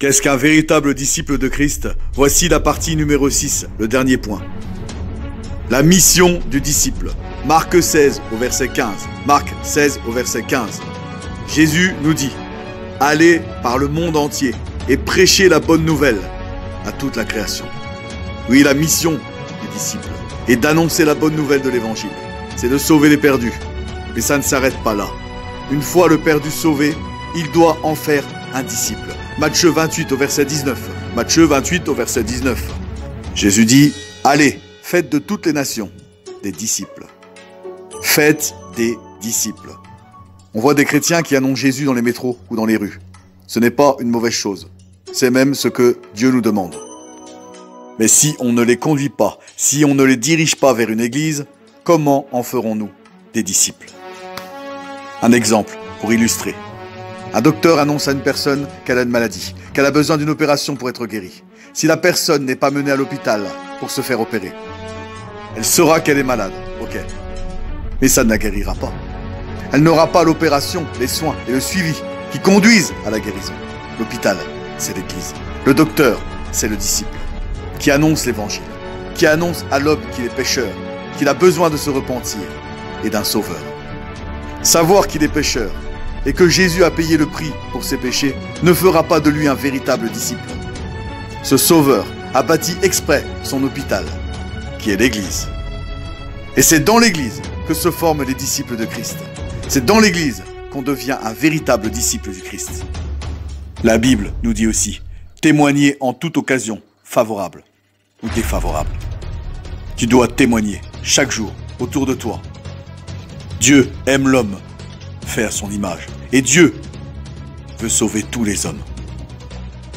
Qu'est-ce qu'un véritable disciple de Christ? Voici la partie numéro 6, le dernier point. La mission du disciple. Marc 16 au verset 15. Marc 16 au verset 15. Jésus nous dit: allez par le monde entier et prêchez la bonne nouvelle à toute la création. Oui, la mission du disciple est d'annoncer la bonne nouvelle de l'évangile. C'est de sauver les perdus. Mais ça ne s'arrête pas là. Une fois le perdu sauvé, il doit en faire un disciple. Matthieu 28 au verset 19. Matthieu 28 au verset 19. Jésus dit: allez, faites de toutes les nations des disciples. Faites des disciples. On voit des chrétiens qui annoncent Jésus dans les métros ou dans les rues. Ce n'est pas une mauvaise chose. C'est même ce que Dieu nous demande. Mais si on ne les conduit pas, si on ne les dirige pas vers une église, comment en ferons-nous des disciples? Un exemple pour illustrer. Un docteur annonce à une personne qu'elle a une maladie, qu'elle a besoin d'une opération pour être guérie. Si la personne n'est pas menée à l'hôpital pour se faire opérer, elle saura qu'elle est malade, ok. Mais ça ne la guérira pas. Elle n'aura pas l'opération, les soins et le suivi qui conduisent à la guérison. L'hôpital, c'est l'église. Le docteur, c'est le disciple qui annonce l'évangile, qui annonce à l'homme qu'il est pécheur, qu'il a besoin de se repentir et d'un sauveur. Savoir qu'il est pécheur et que Jésus a payé le prix pour ses péchés ne fera pas de lui un véritable disciple. Ce sauveur a bâti exprès son hôpital, qui est l'église. Et c'est dans l'église que se forment les disciples de Christ. C'est dans l'église qu'on devient un véritable disciple du Christ. La Bible nous dit aussi: témoigner en toute occasion, favorable ou défavorable. Tu dois témoigner chaque jour autour de toi. Dieu aime l'homme fait à son image. Et Dieu veut sauver tous les hommes.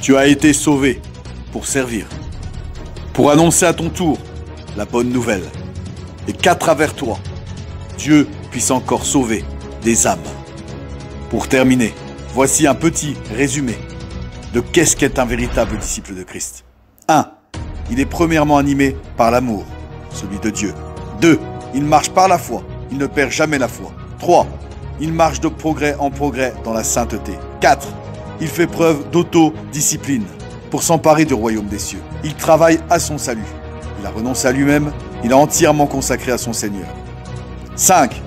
Tu as été sauvé pour servir, pour annoncer à ton tour la bonne nouvelle. Et qu'à travers toi, Dieu puisse encore sauver des âmes. Pour terminer, voici un petit résumé de qu'est-ce qu'est un véritable disciple de Christ. 1. Il est premièrement animé par l'amour, celui de Dieu. 2. Il marche par la foi, il ne perd jamais la foi. 3. Il marche de progrès en progrès dans la sainteté. 4. Il fait preuve d'autodiscipline pour s'emparer du royaume des cieux. Il travaille à son salut. Il a renoncé à lui-même, il est entièrement consacré à son Seigneur. 5.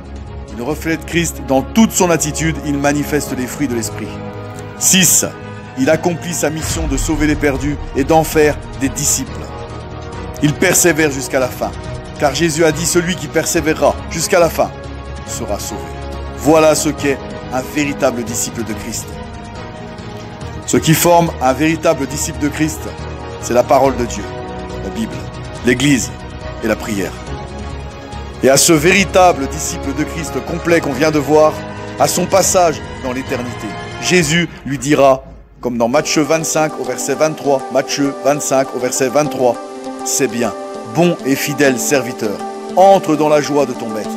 Il reflète Christ dans toute son attitude, il manifeste les fruits de l'Esprit. 6. Il accomplit sa mission de sauver les perdus et d'en faire des disciples. Il persévère jusqu'à la fin, car Jésus a dit: celui qui persévérera jusqu'à la fin sera sauvé. Voilà ce qu'est un véritable disciple de Christ. Ce qui forme un véritable disciple de Christ, c'est la parole de Dieu, la Bible, l'Église et la prière. Et à ce véritable disciple de Christ complet qu'on vient de voir, à son passage dans l'éternité, Jésus lui dira, comme dans Matthieu 25 au verset 23, Matthieu 25 au verset 23, « C'est bien, bon et fidèle serviteur, entre dans la joie de ton maître.